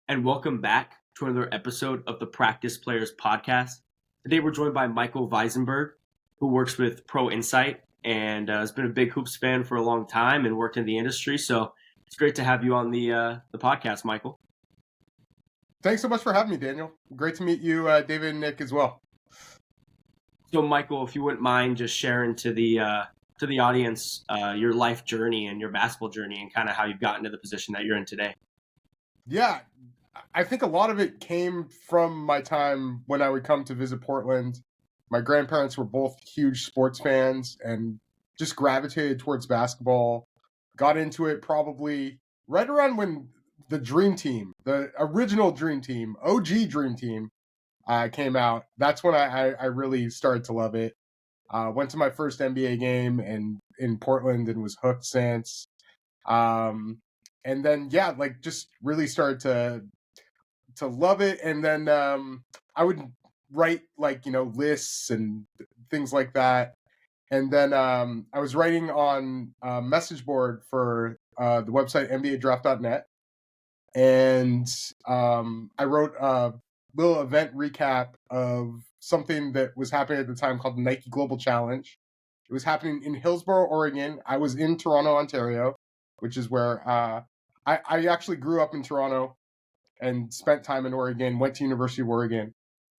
and welcome back to another episode of the Practice Players Podcast. Today we're joined by Michael Visenberg, who works with Pro Insight and has been a big hoops fan for a long time and worked in the industry. So it's great to have you on the podcast, Michael. Thanks so much for having me, Daniel. Great to meet you, David and Nick as well. So, Michael, if you wouldn't mind just sharing to the audience your life journey and your basketball journey and kind of how you've gotten to the position that you're in today. Yeah, I think a lot of it came from my time when I would come to visit Portland. My grandparents were both huge sports fans and just gravitated towards basketball. Got into it probably right around when the Dream Team, the original Dream Team, OG Dream Team, came out. That's when I really started to love it. Went to my first NBA game in Portland and was hooked since. And then just really started to love it. And then I would write lists and things like that. And then I was writing on a message board for the website NBADraft.net. And I wrote a little event recap of something that was happening at the time called the Nike Global Challenge. It was happening in Hillsboro, Oregon. I was in Toronto, Ontario, which is where I actually grew up in Toronto and spent time in Oregon, went to University of Oregon.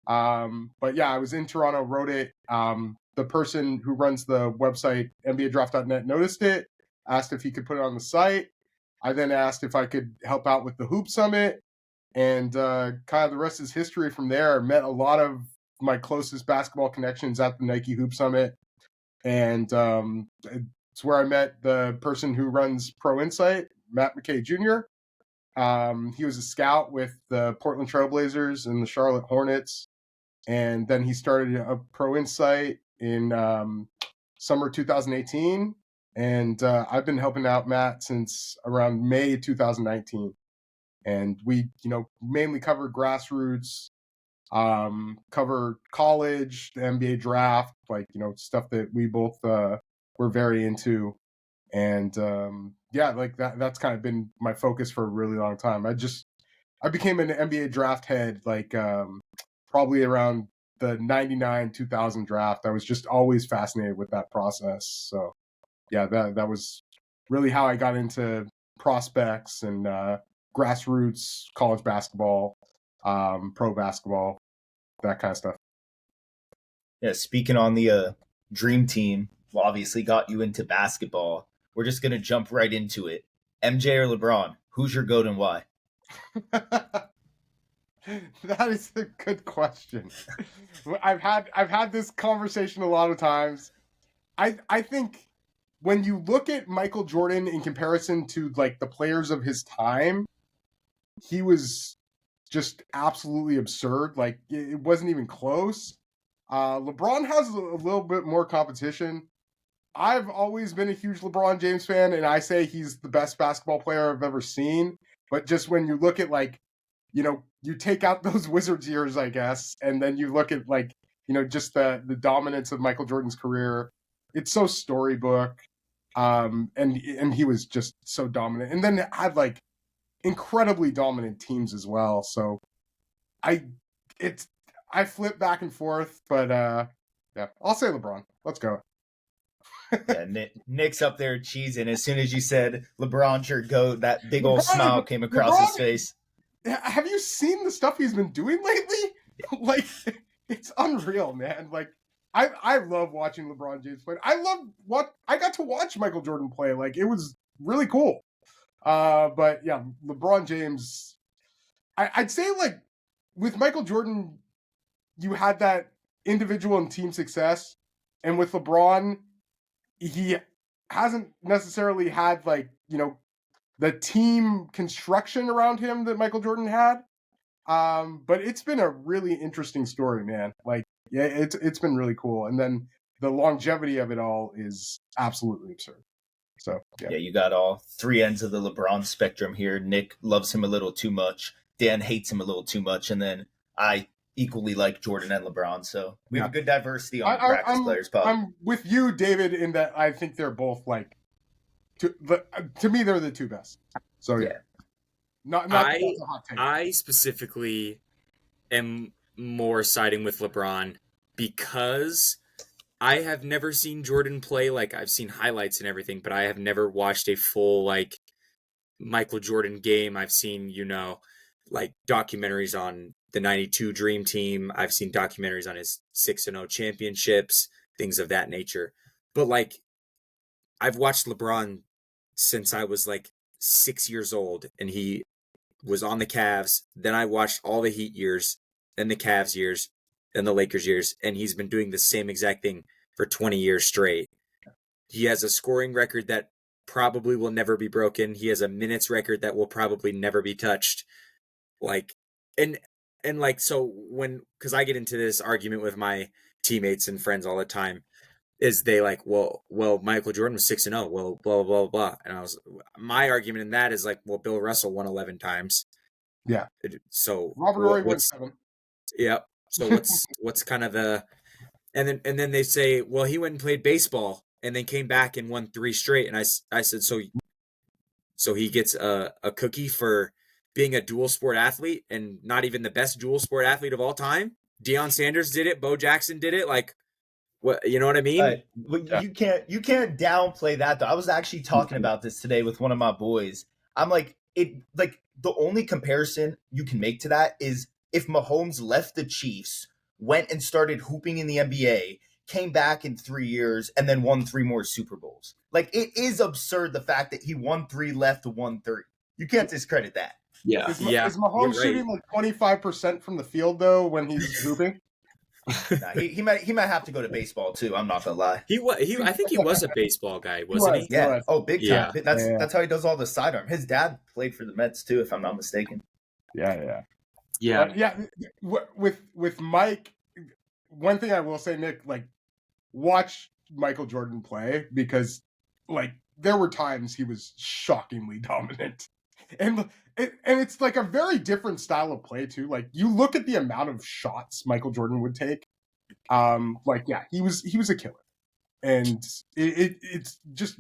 But yeah, I was in Toronto, wrote it. The person who runs the website, NBADraft.net, noticed it, asked if he could put it on the site. I then asked if I could help out with the Hoop Summit, and kind of the rest is history from there. I met a lot of my closest basketball connections at the Nike Hoop Summit, and it's where I met the person who runs Pro Insight, Matt McKay Jr. He was a scout with the Portland Trailblazers and the Charlotte Hornets, and then he started a Pro Insight in summer 2018. And I've been helping out Matt since around May 2019. And we, mainly cover grassroots, cover college, the NBA draft, stuff that we both were very into. And that's kind of been my focus for a really long time. I became an NBA draft head probably around the 99, 2000 draft. I was just always fascinated with that process. So yeah, that was really how I got into prospects and grassroots college basketball, pro basketball, that kind of stuff. Yeah, speaking on the Dream Team, well, obviously got you into basketball. We're just going to jump right into it. MJ or LeBron? Who's your GOAT and why? That is a good question. I've had this conversation a lot of times. I think when you look at Michael Jordan in comparison to the players of his time, he was just absolutely absurd. It wasn't even close. LeBron has a little bit more competition. I've always been a huge LeBron James fan, and I say he's the best basketball player I've ever seen. But just when you look at you take out those Wizards years, I guess, and then you look at just the dominance of Michael Jordan's career, it's so storybook. And he was just so dominant, and then had incredibly dominant teams as well. So I flip back and forth, but yeah, I'll say LeBron. Let's go. Yeah, Nick's up there cheesing. As soon as you said LeBron's your GOAT, that big old smile came across his face. Have you seen the stuff he's been doing lately? It's unreal, man. I love watching LeBron James play. I got to watch Michael Jordan play. It was really cool. But yeah, LeBron James, I'd say with Michael Jordan, you had that individual and team success. And with LeBron, he hasn't necessarily had the team construction around him that Michael Jordan had. But it's been a really interesting story, man. Yeah, it's been really cool. And then the longevity of it all is absolutely absurd. So, yeah, you got all three ends of the LeBron spectrum here. Nick loves him a little too much. Dan hates him a little too much. And then I equally like Jordan and LeBron. So we have a good diversity on the Practice Players pod. I'm with you, David, in that I think they're both to me, they're the two best. So, yeah. Not that's a hot take. I specifically am more siding with LeBron because I have never seen Jordan play. Like, I've seen highlights and everything, but I have never watched a full, like, Michael Jordan game. I've seen, like, documentaries on the 92 Dream Team. I've seen documentaries on his 6-0 championships, things of that nature. But, like, I've watched LeBron since I was, like, 6 years old, and he was on the Cavs. Then I watched all the Heat years, then the Cavs years, and the Lakers years, and he's been doing the same exact thing for 20 years straight. He has a scoring record that probably will never be broken. He has a minutes record that will probably never be touched. Like, and like, so because I get into this argument with my teammates and friends all the time, is they like, well, Michael Jordan was 6-0. Well, blah, blah, blah, blah. And my argument in that is like, well, Bill Russell won 11 times. Yeah. So Robert Horry won 7. Yeah. So what's kind of the, and then they say, well, he went and played baseball and then came back and won 3 straight. And I said, so he gets a cookie for being a dual sport athlete and not even the best dual sport athlete of all time. Deion Sanders did it. Bo Jackson did it. Like, what, you know what I mean? You can't downplay that though. I was actually talking about this today with one of my boys. I'm like, the only comparison you can make to that is if Mahomes left the Chiefs, went and started hooping in the NBA, came back in 3 years, and then won 3 more Super Bowls. Like, it is absurd the fact that he won 3, left 1 3. You can't discredit that. Yeah. Is Mahomes shooting like 25% from the field though when he's hooping? Nah, he might have to go to baseball too. I'm not gonna lie. I think he was a baseball guy, wasn't he? Yeah. Oh, big time. Yeah. That's how he does all the sidearm. His dad played for the Mets too, if I'm not mistaken. Yeah. Yeah. With Mike, one thing I will say, Nick, like, watch Michael Jordan play because, like, there were times he was shockingly dominant, and it's like a very different style of play too. Like, you look at the amount of shots Michael Jordan would take. He was a killer, and it's just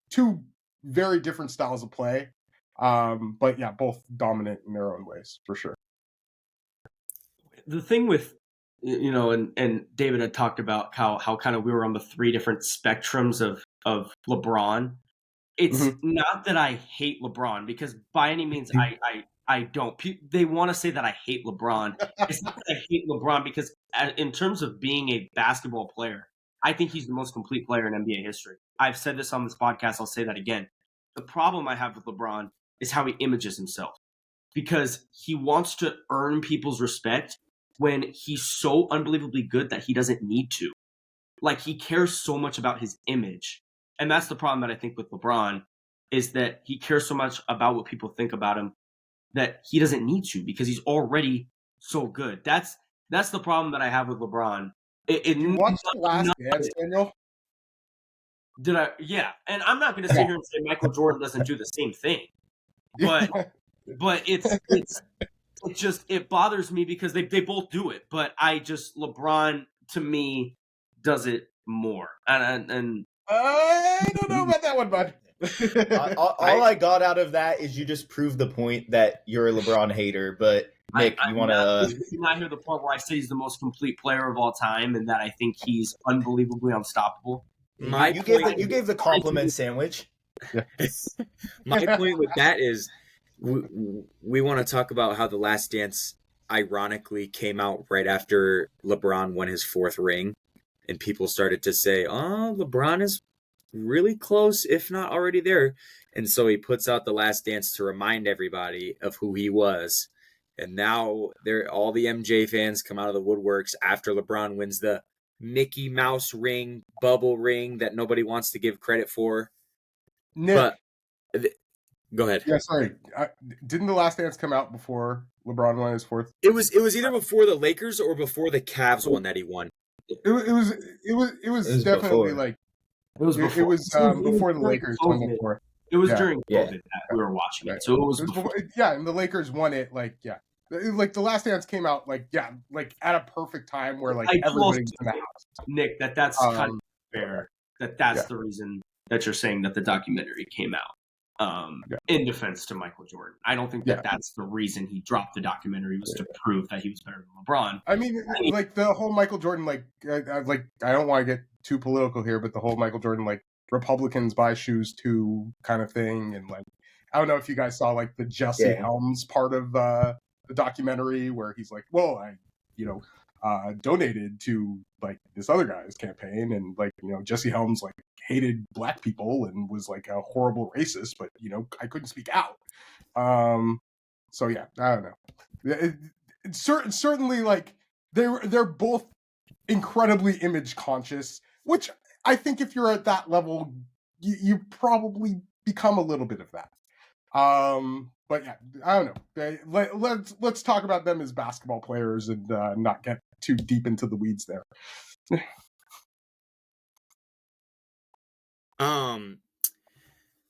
two very different styles of play. But yeah, both dominant in their own ways for sure. The thing with, and David had talked about how kind of we were on the 3 different spectrums of LeBron. It's not that I hate LeBron, because by any means I don't. They want to say that I hate LeBron. It's not that I hate LeBron, because in terms of being a basketball player, I think he's the most complete player in NBA history. I've said this on this podcast. I'll say that again. The problem I have with LeBron is how he images himself, because he wants to earn people's respect when he's so unbelievably good that he doesn't need to. Like, he cares so much about his image. And that's the problem that I think with LeBron, is that he cares so much about what people think about him that he doesn't need to, because he's already so good. That's the problem that I have with LeBron. You watched The Last Dance, Daniel? Did I? Yeah. And I'm not going to sit here and say Michael Jordan doesn't do the same thing. But it bothers me because they both do it. But LeBron, to me, does it more. And I don't know about that one, bud. all I got out of that is you just proved the point that you're a LeBron hater. But Nick, you want to not hear the part where I say he's the most complete player of all time and that I think he's unbelievably unstoppable? You gave the compliment sandwich. My point with that is we want to talk about how The Last Dance ironically came out right after LeBron won his 4th ring, and people started to say, oh, LeBron is really close, if not already there. And so he puts out The Last Dance to remind everybody of who he was. And now all the MJ fans come out of the woodworks after LeBron wins the Mickey Mouse ring, bubble ring that nobody wants to give credit for. Nick, go ahead. Yeah, sorry. Didn't The Last Dance come out before LeBron won his 4th? It was either before the Lakers or before the Cavs one that he won. It was definitely before. like it was before the Lakers won it. It was during COVID that we were watching it, so it was before. And the Lakers won it. Like The Last Dance came out like at a perfect time where everybody's in the house. Nick, that's kind of fair. That's the reason that you're saying that the documentary came out. in defense to Michael Jordan. I don't think that that's the reason he dropped the documentary, was to prove that he was better than LeBron. I mean, like the whole Michael Jordan, I don't want to get too political here, but the whole Michael Jordan, like, Republicans buy shoes too kind of thing. And like, I don't know if you guys saw like the Jesse Helms part of the documentary where he's like, well, I donated to like this other guy's campaign, and like, Jesse Helms like hated black people and was like a horrible racist, but I couldn't speak out. So yeah, I don't know. It's certainly like they're both incredibly image conscious, which I think if you're at that level, you probably become a little bit of that. But yeah, I don't know. Let's talk about them as basketball players and not get too deep into the weeds there.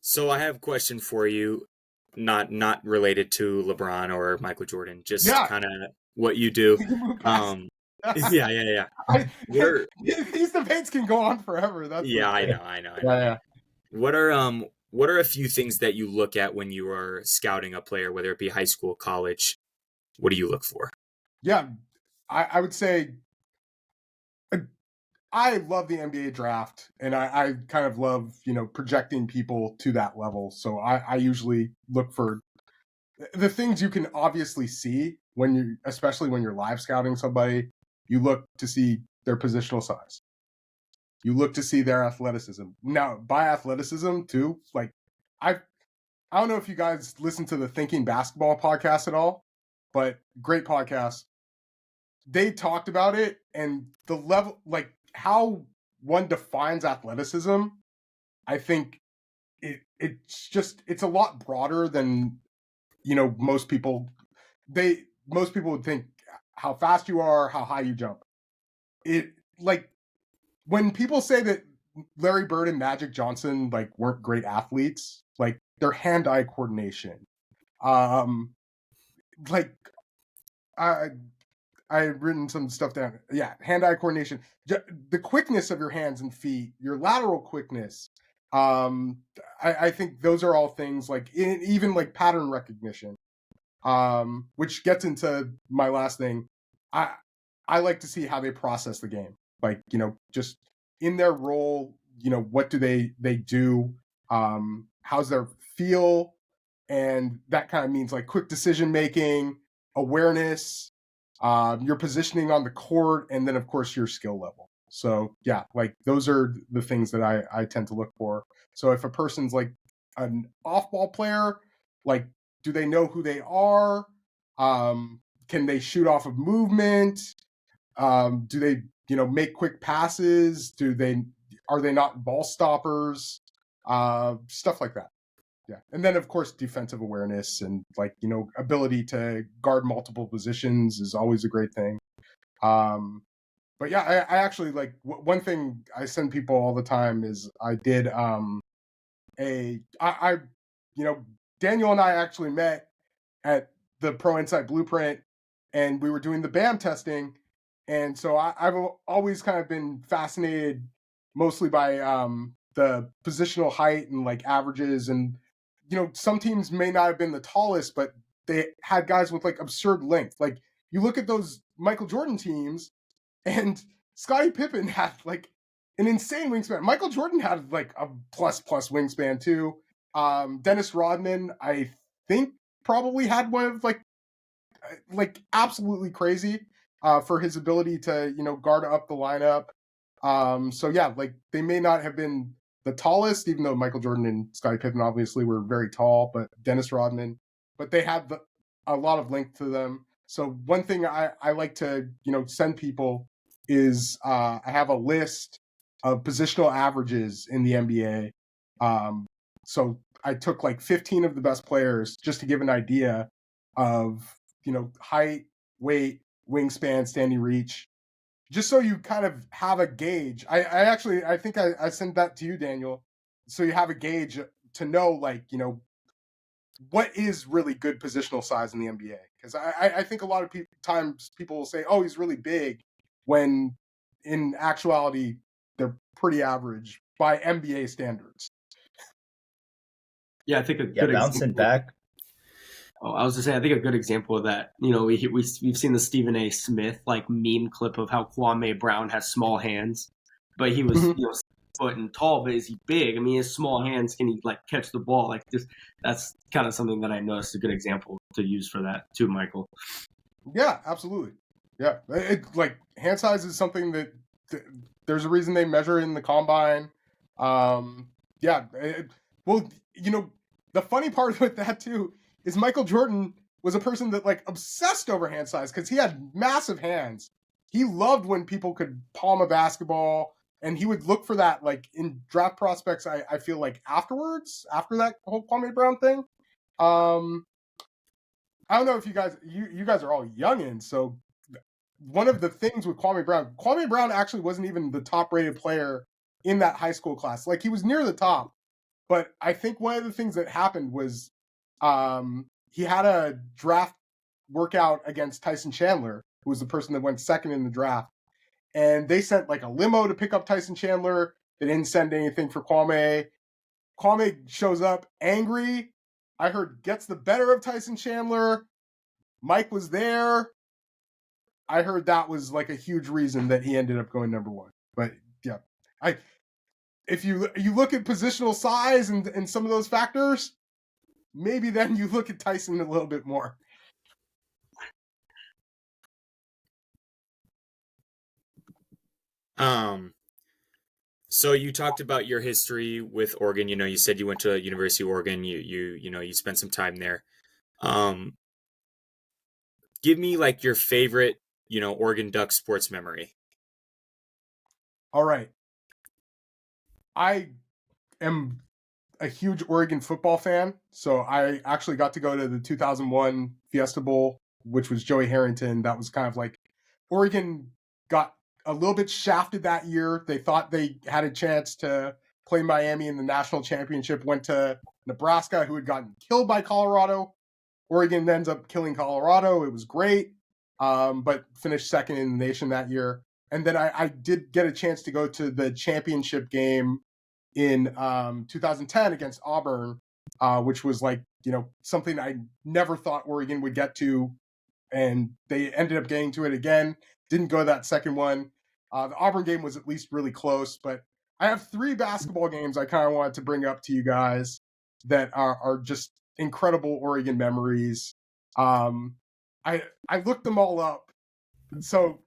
So I have a question for you, not related to LeBron or Michael Jordan, just kind of what you do. Yeah. These debates can go on forever. I know. Yeah. What are a few things that you look at when you are scouting a player, whether it be high school, college? What do you look for? Yeah, I would say I love the NBA draft, and I kind of love, projecting people to that level. So I usually look for the things you can obviously see especially when you're live scouting somebody. You look to see their positional size. You look to see their athleticism. Now, by athleticism too, like I don't know if you guys listen to the Thinking Basketball podcast at all, but great podcast. They talked about it, and the level, like how one defines athleticism, I think it's a lot broader than most people would think. How fast you are, how high you jump. It, like, when people say that Larry Bird and Magic Johnson like weren't great athletes, like their hand-eye coordination, like I've written some stuff down. Yeah, hand-eye coordination, the quickness of your hands and feet, your lateral quickness. I think those are all things like even like pattern recognition. Which gets into my last thing. I like to see how they process the game. Like, just in their role, what do they do? How's their feel? And that kind of means like quick decision making, awareness, your positioning on the court, and then of course your skill level. So yeah, like those are the things that I tend to look for. So if a person's like an off-ball player, like, do they know who they are? Can they shoot off of movement? Do they, make quick passes? Are they not ball stoppers? Stuff like that. Yeah. And then of course defensive awareness and like, ability to guard multiple positions is always a great thing. But yeah, I actually like one thing I send people all the time is I did Daniel and I actually met at the Pro Insight Blueprint, and we were doing the BAM testing. And so I've always kind of been fascinated mostly by the positional height and like averages. And, some teams may not have been the tallest, but they had guys with like absurd length. Like you look at those Michael Jordan teams, and Scottie Pippen had like an insane wingspan. Michael Jordan had like a plus wingspan too. Dennis Rodman, I think, probably had one of like absolutely crazy for his ability to guard up the lineup. So yeah, like they may not have been the tallest, even though Michael Jordan and Scottie Pippen obviously were very tall, but Dennis Rodman, but they had a lot of length to them. So one thing I like to send people is I have a list of positional averages in the NBA. So I took like 15 of the best players just to give an idea of height, weight, wingspan, standing reach, just so you kind of have a gauge. I think I sent that to you, Daniel, so you have a gauge to know like what is really good positional size in the NBA. Because I think a lot of times people will say, oh, he's really big, when in actuality they're pretty average by NBA standards. Yeah, I think a Yeah, good bouncing example. back. Oh, I was just saying, I think a good example of that, you know, we've seen the Stephen A. Smith like meme clip of how Kwame Brown has small hands, but he was, you know, 6 foot and tall, but is he big? I mean, his small hands, can he like catch the ball? Like just that's kind of something that I noticed a good example to use for that too, Michael. Yeah, absolutely. Yeah, like hand size is something that there's a reason they measure in the combine. Yeah, well, you know, the funny part with that too is Michael Jordan was a person that like obsessed over hand size because he had massive hands. He loved when people could palm a basketball, and he would look for that like in draft prospects. I feel like afterwards, after that whole Kwame Brown thing. Um, I don't know if you guys are all youngins, so one of the things with Kwame Brown actually wasn't even the top rated player in that high school class. Like he was near the top, but I think one of the things that happened was he had a draft workout against Tyson Chandler, who was the person that went second in the draft. And they sent like a limo to pick up Tyson Chandler. They didn't send anything for Kwame. Kwame shows up angry. I heard gets the better of Tyson Chandler. Mike was there. I heard that was like a huge reason that he ended up going number one. But yeah, if you look at positional size and some of those factors, maybe then you look at Tyson a little bit more. So you talked about your history with Oregon. You know, you said you went to University of Oregon. You spent some time there. Give me like your favorite, Oregon Ducks sports memory. All right. I am a huge Oregon football fan, so I actually got to go to the 2001 Fiesta Bowl, which was Joey Harrington. That was kind of like Oregon got a little bit shafted that year. They thought they had a chance to play Miami in the national championship, went to Nebraska, who had gotten killed by Colorado. Oregon ends up killing Colorado. It was great, but finished second in the nation that year. And then I did get a chance to go to the championship game in 2010 against Auburn, which was like, something I never thought Oregon would get to. And they ended up getting to it again. Didn't go to that second one. The Auburn game was at least really close. But I have 3 basketball games I kind of wanted to bring up to you guys that are just incredible Oregon memories. I looked them all up. So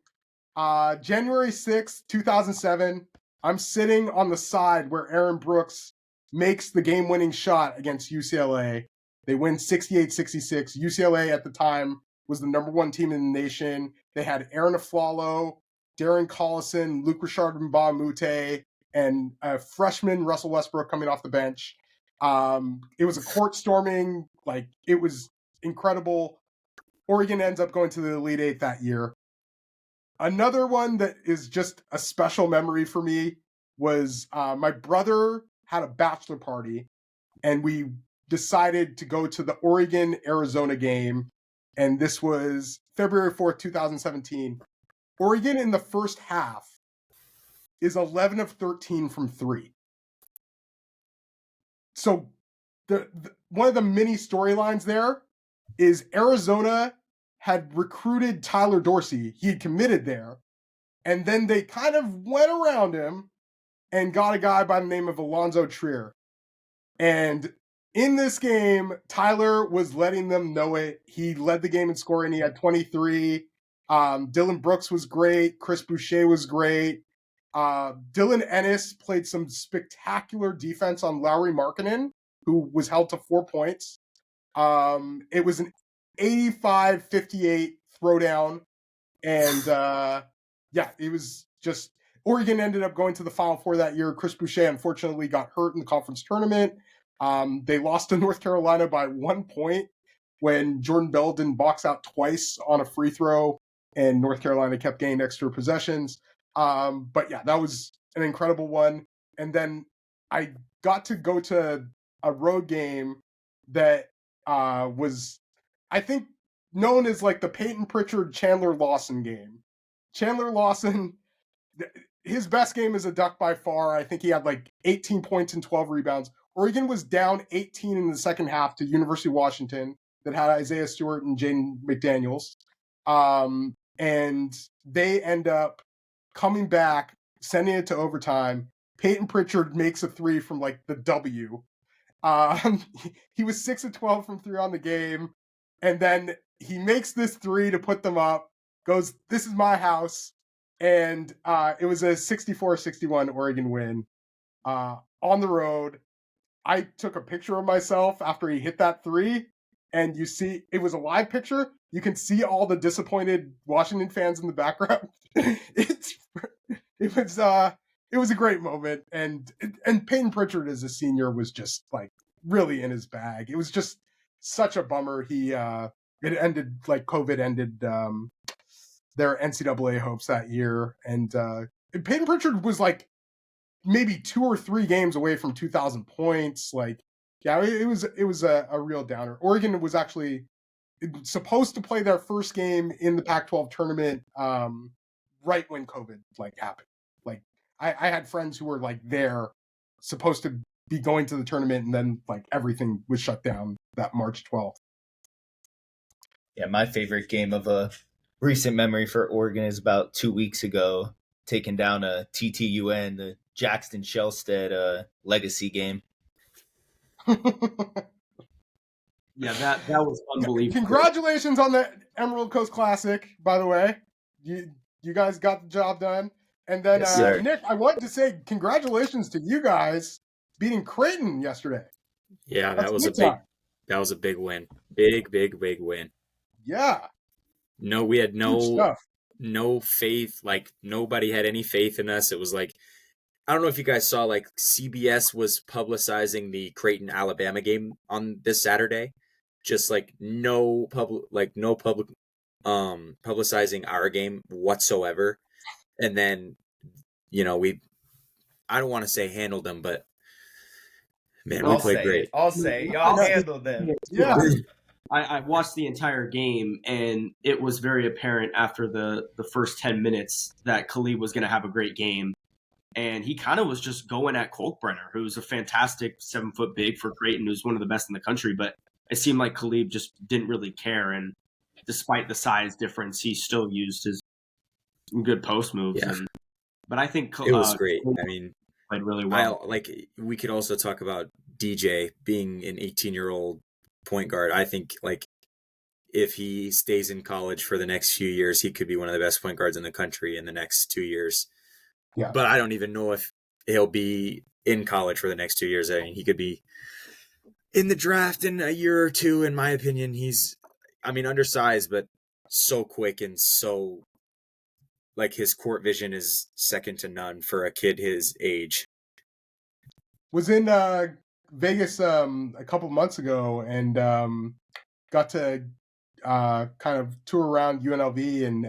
January 6th, 2007, I'm sitting on the side where Aaron Brooks makes the game-winning shot against UCLA. They win 68-66. UCLA at the time was the number 1 team in the nation. They had Aaron Aflalo, Darren Collison, Luc Richard Mbah-a-Moute, and a freshman Russell Westbrook coming off the bench. It was a court storming, like it was incredible. Oregon ends up going to the Elite Eight that year. Another one that is just a special memory for me was my brother had a bachelor party, and we decided to go to the Oregon-Arizona game, and this was February 4th, 2017. Oregon in the first half is 11 of 13 from 3. So one of the mini storylines there is Arizona had recruited Tyler Dorsey. He had committed there. And then they kind of went around him and got a guy by the name of Alonzo Trier. And in this game, Tyler was letting them know it. He led the game in scoring. He had 23. Dylan Brooks was great. Chris Boucher was great. Dylan Ennis played some spectacular defense on Lauri Markkanen, who was held to 4 points. It was an 85-58 throwdown. And it was just Oregon ended up going to the Final Four that year. Chris Boucher unfortunately got hurt in the conference tournament. They lost to North Carolina by 1 point when Jordan Bell didn't box out twice on a free throw, and North Carolina kept getting extra possessions. But yeah, that was an incredible one. And then I got to go to a road game that was, I think, known as like the Peyton Pritchard Chandler Lawson game. Chandler Lawson, his best game as a Duck by far. I think he had like 18 points and 12 rebounds. Oregon was down 18 in the second half to University of Washington that had Isaiah Stewart and Jaden McDaniels. And they end up coming back, sending it to overtime. Peyton Pritchard makes a three from like the W. He was 6 of 12 from three on the game. And then he makes this three to put them up, goes, "This is my house." And it was a 64-61 Oregon win on the road. I took a picture of myself after he hit that three, and you see it was a live picture. You can see all the disappointed Washington fans in the background. It was a great moment, and Peyton Pritchard as a senior was just like really in his bag. It was just such a bummer. It ended like COVID ended their NCAA hopes that year, and Peyton Pritchard was like maybe 2 or 3 games away from 2,000 points. Like, yeah, it was a real downer. Oregon was actually supposed to play their first game in the Pac-12 tournament right when COVID like happened. Like, I had friends who were like there, supposed to be going to the tournament, and then like everything was shut down that March 12th. Yeah, my favorite game of a recent memory for Oregon is about 2 weeks ago, taking down a TTUN, the Jackson Shellstead legacy game. Yeah, that was unbelievable. Congratulations on the Emerald Coast Classic, by the way. You guys got the job done. And then Yes, Nick, I wanted to say congratulations to you guys beating Creighton yesterday. Yeah, that was a big win. Big win. Yeah. No, we had no faith. Like, nobody had any faith in us. It was like, I don't know if you guys saw, like, CBS was publicizing the Creighton Alabama game on this Saturday. Just like no public publicizing our game whatsoever. And then, I don't want to say handled them, but man, we played great. I'll say y'all handled them. Yeah. I watched the entire game, and it was very apparent after the first 10 minutes that Khalid was going to have a great game. And he kind of was just going at Kolkbrenner, who's a fantastic 7-foot big for Creighton, who's one of the best in the country. But it seemed like Khalid just didn't really care. And despite the size difference, he still used his good post moves. Yeah. But I think it was great. I mean, played really well. We could also talk about DJ being an 18-year-old point guard. I think, like, if he stays in college for the next few years, he could be one of the best point guards in the country in the next 2 years. Yeah. But I don't even know if he'll be in college for the next 2 years. I mean, he could be in the draft in a year or two. In my opinion, he's, undersized, but so quick and so, like, his court vision is second to none for a kid his age. Was in Vegas a couple months ago and got to kind of tour around UNLV, and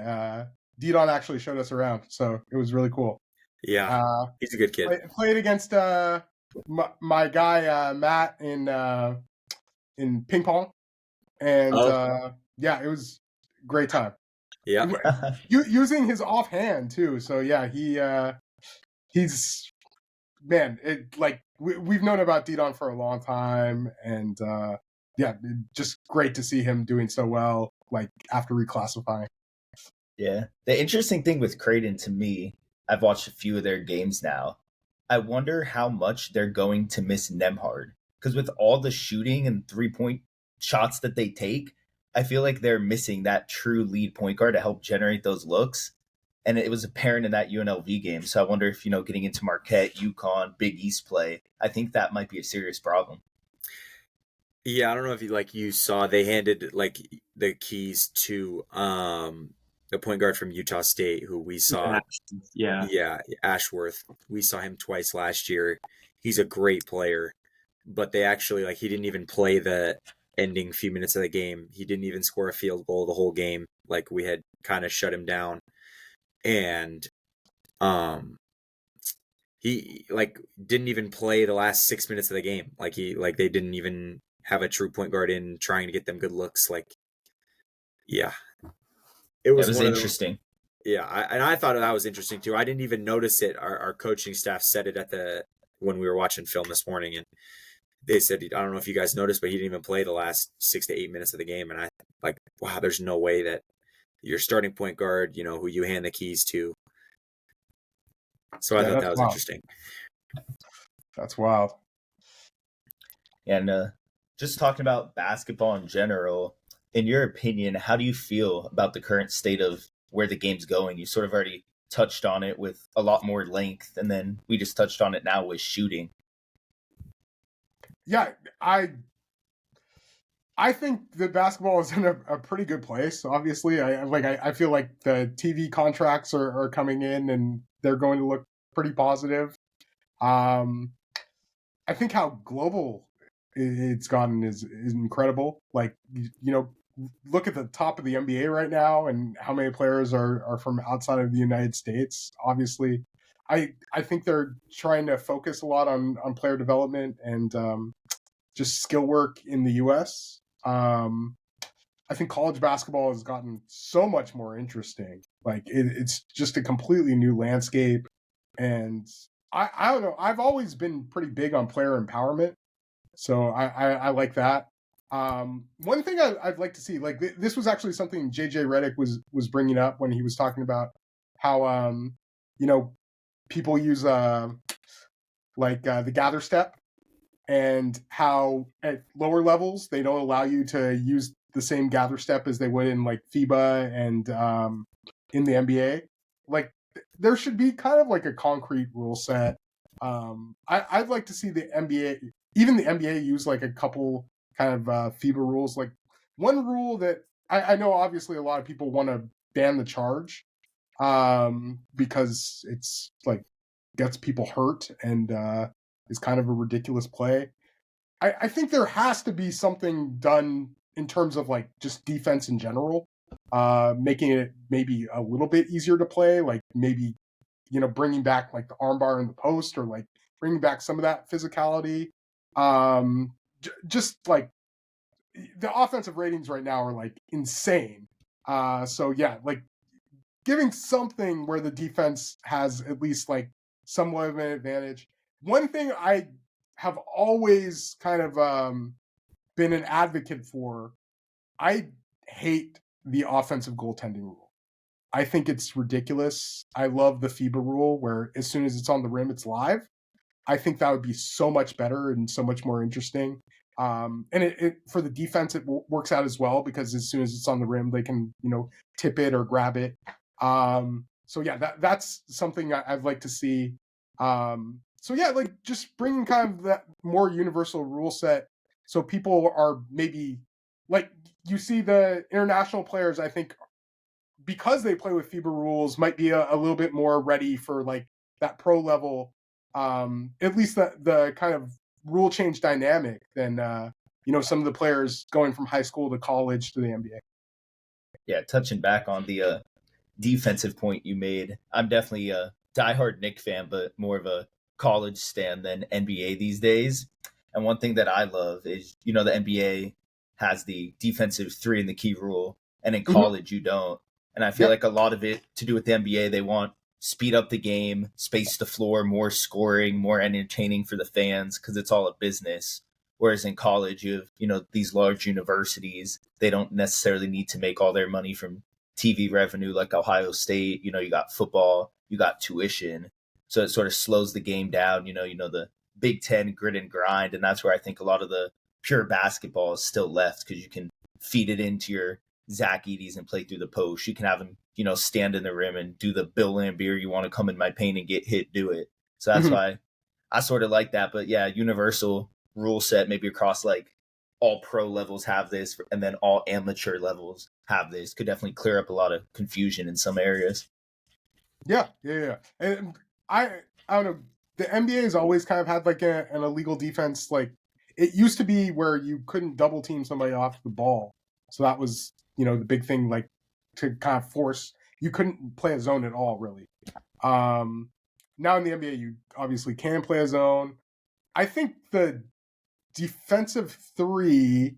Didon actually showed us around, so it was really cool. Yeah, he's a good kid. Played against my guy Matt in ping pong, and yeah, it was a great time. Yeah, using his offhand too. So yeah, he's man. It like we've known about Didon for a long time, and yeah, just great to see him doing so well. Like after reclassifying. Yeah, the interesting thing with Creighton to me, I've watched a few of their games now. I wonder how much they're going to miss Nembhard, because with all the shooting and 3-point shots that they take, I feel like they're missing that true lead point guard to help generate those looks. And it was apparent in that UNLV game. So I wonder if, getting into Marquette, UConn, Big East play, I think that might be a serious problem. Yeah, I don't know if you saw they handed like the keys to the point guard from Utah State, who we saw. Yeah, Ashworth. We saw him twice last year. He's a great player, but they actually he didn't even play the ending few minutes of the game. He didn't even score a field goal the whole game. Like, we had kind of shut him down, and he didn't even play the last 6 minutes of the game. They didn't even have a true point guard in trying to get them good looks. Yeah. It was interesting. Yeah, I thought that was interesting too. I didn't even notice it. Our coaching staff said it when we were watching film this morning, and they said, I don't know if you guys noticed, but he didn't even play the last 6 to 8 minutes of the game. And I like, wow, there's no way that your starting point guard, who you hand the keys to. So I thought that was interesting. That's wild. And just talking about basketball in general, in your opinion, how do you feel about the current state of where the game's going? You sort of already touched on it with a lot more length, and then we just touched on it now with shooting. Yeah, I think that basketball is in a pretty good place. Obviously, I feel like the TV contracts are coming in and they're going to look pretty positive. I think how global it's gotten is incredible. Like, look at the top of the NBA right now and how many players are from outside of the United States. Obviously, I think they're trying to focus a lot on player development and just skill work in the U.S. I think college basketball has gotten so much more interesting. Like it's just a completely new landscape. And I don't know. I've always been pretty big on player empowerment. So I like that. One thing I'd like to see, like this was actually something JJ Redick was bringing up when he was talking about how, people use the gather step, and how at lower levels they don't allow you to use the same gather step as they would in like FIBA and in the NBA. Like there should be kind of like a concrete rule set. I'd like to see the NBA, even the NBA, use like a couple kind of FIBA rules. Like one rule that I know obviously a lot of people want to ban the charge because it's like gets people hurt and is kind of a ridiculous play. I think there has to be something done in terms of like just defense in general, making it maybe a little bit easier to play, like maybe, bringing back like the armbar in the post, or like bringing back some of that physicality. Just like the offensive ratings right now are like insane. So yeah, like giving something where the defense has at least like somewhat of an advantage. One thing I have always kind of been an advocate for, I hate the offensive goaltending rule. I think it's ridiculous. I love the FIBA rule where as soon as it's on the rim, it's live. I think that would be so much better and so much more interesting. And it for the defense, it works out as well because as soon as it's on the rim, they can, tip it or grab it. So yeah, that's something I'd like to see. So yeah, like just bringing kind of that more universal rule set, so people are maybe like, you see the international players, I think, because they play with FIBA rules, might be a little bit more ready for like that pro level, at least the kind of rule change dynamic than some of the players going from high school to college to the NBA. Yeah, touching back on the defensive point you made, I'm definitely a diehard Knick fan, but more of a college stan than NBA these days. And one thing that I love is, the NBA has the defensive three in the key rule, and in college you don't. And I feel like a lot of it to do with the NBA, they want speed up the game, space the floor, more scoring, more entertaining for the fans because it's all a business. Whereas in college, you have, these large universities, they don't necessarily need to make all their money from TV revenue like Ohio State. You got football, you got tuition. So it sort of slows the game down, the Big Ten grit and grind. And that's where I think a lot of the pure basketball is still left, because you can feed it into your Zach Edey's and play through the post. You can have him, stand in the rim and do the Bill Laimbeer, you want to come in my paint and get hit, do it. So that's why I sort of like that. But yeah, universal rule set, maybe across like all pro levels have this, and then all amateur levels have this, could definitely clear up a lot of confusion in some areas. Yeah. And I don't know. The NBA has always kind of had like an illegal defense. Like it used to be where you couldn't double team somebody off the ball. So that was, the big thing, like to kind of force, you couldn't play a zone at all, really. Now in the NBA, you obviously can play a zone. I think the defensive three,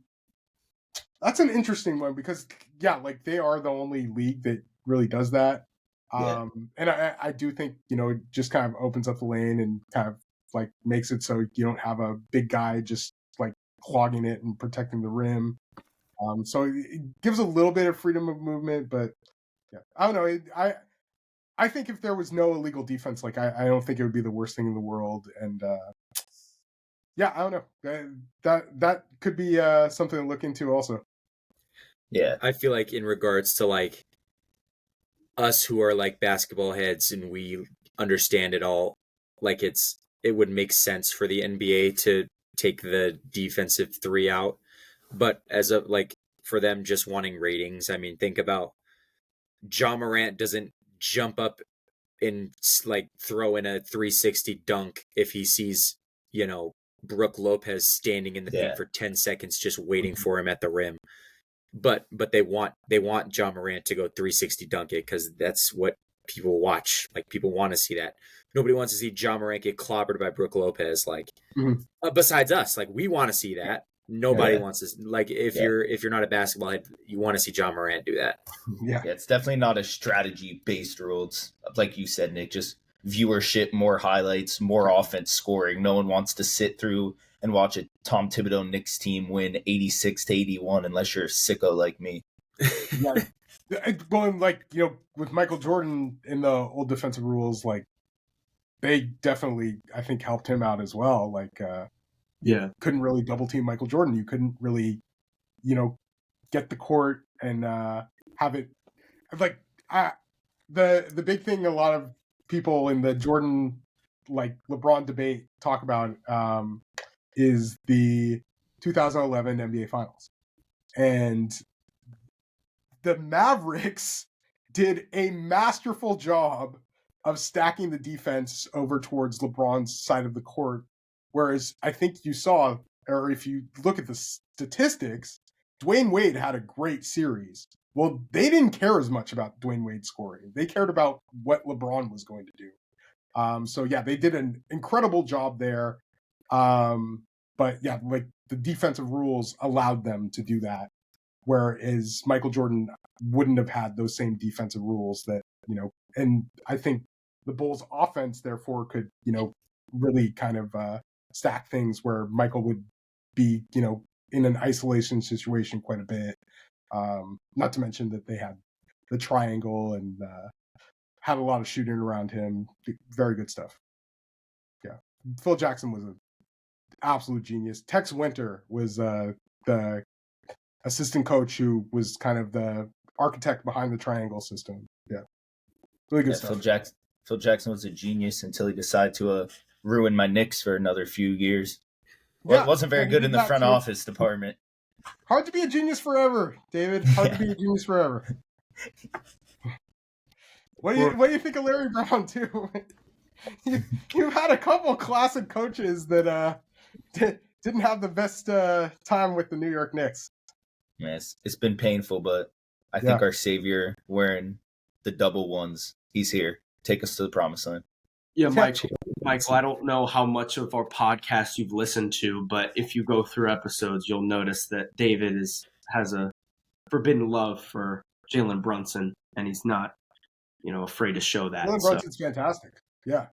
that's an interesting one because, yeah, like they are the only league that really does that. Yeah. And I do think, it just kind of opens up the lane and kind of like makes it so you don't have a big guy just clogging it and protecting the rim. So it gives a little bit of freedom of movement, but yeah, I don't know. I think if there was no illegal defense, like I don't think it would be the worst thing in the world. And yeah, I don't know. That could be something to look into also. Yeah, I feel like in regards to like us who are like basketball heads and we understand it all, like it would make sense for the NBA to take the defensive three out. But as a like for them just wanting ratings, I mean, think about Ja Morant doesn't jump up and like throw in a 360 dunk if he sees, Brooke Lopez standing in the paint for 10 seconds just waiting for him at the rim. But they want Ja Morant to go 360 dunk it because that's what people watch. Like people want to see that. Nobody wants to see Ja Morant get clobbered by Brooke Lopez. Like besides us, like we want to see that. Nobody wants to. Like if you're not a basketball head, you want to see Ja Morant do that. Yeah, it's definitely not a strategy based rule. It's like you said, Nick, just viewership, more highlights, more offense scoring. No one wants to sit through and watch a Tom Thibodeau Knicks team win 86-81 unless you're a sicko like me. Yeah. Well, like, with Michael Jordan in the old defensive rules, like they definitely, I think, helped him out as well. Like, couldn't really double team Michael Jordan. You couldn't really, get the court and have it like the big thing a lot of people in the Jordan like LeBron debate talk about is the 2011 NBA Finals. And the Mavericks did a masterful job of stacking the defense over towards LeBron's side of the court. Whereas I think you saw, or if you look at the statistics, Dwayne Wade had a great series. Well, they didn't care as much about Dwayne Wade scoring. They cared about what LeBron was going to do. So yeah, they did an incredible job there. But yeah, like the defensive rules allowed them to do that. Whereas Michael Jordan wouldn't have had those same defensive rules that, and I think the Bulls offense therefore could, really kind of stack things where Michael would be, in an isolation situation quite a bit. Not to mention that they had the triangle and had a lot of shooting around him. Very good stuff. Yeah. Phil Jackson was an absolute genius. Tex Winter was the assistant coach who was kind of the architect behind the triangle system. Yeah. Really good stuff. Phil Jackson was a genius until he decided to ruin my Knicks for another few years. Well, it wasn't very good in the front office department. Hard to be a genius forever, David. Hard to be a genius forever. What do you think of Larry Brown too? You've had a couple classic coaches that didn't have the best time with the New York Knicks. Yes, it's been painful, but I think our savior wearing the double ones, he's here. Take us to the promised land. Yeah, Michael, I don't know how much of our podcast you've listened to, but if you go through episodes, you'll notice that David has a forbidden love for Jalen Brunson, and he's not, afraid to show that. Jalen Brunson's fantastic. Yeah,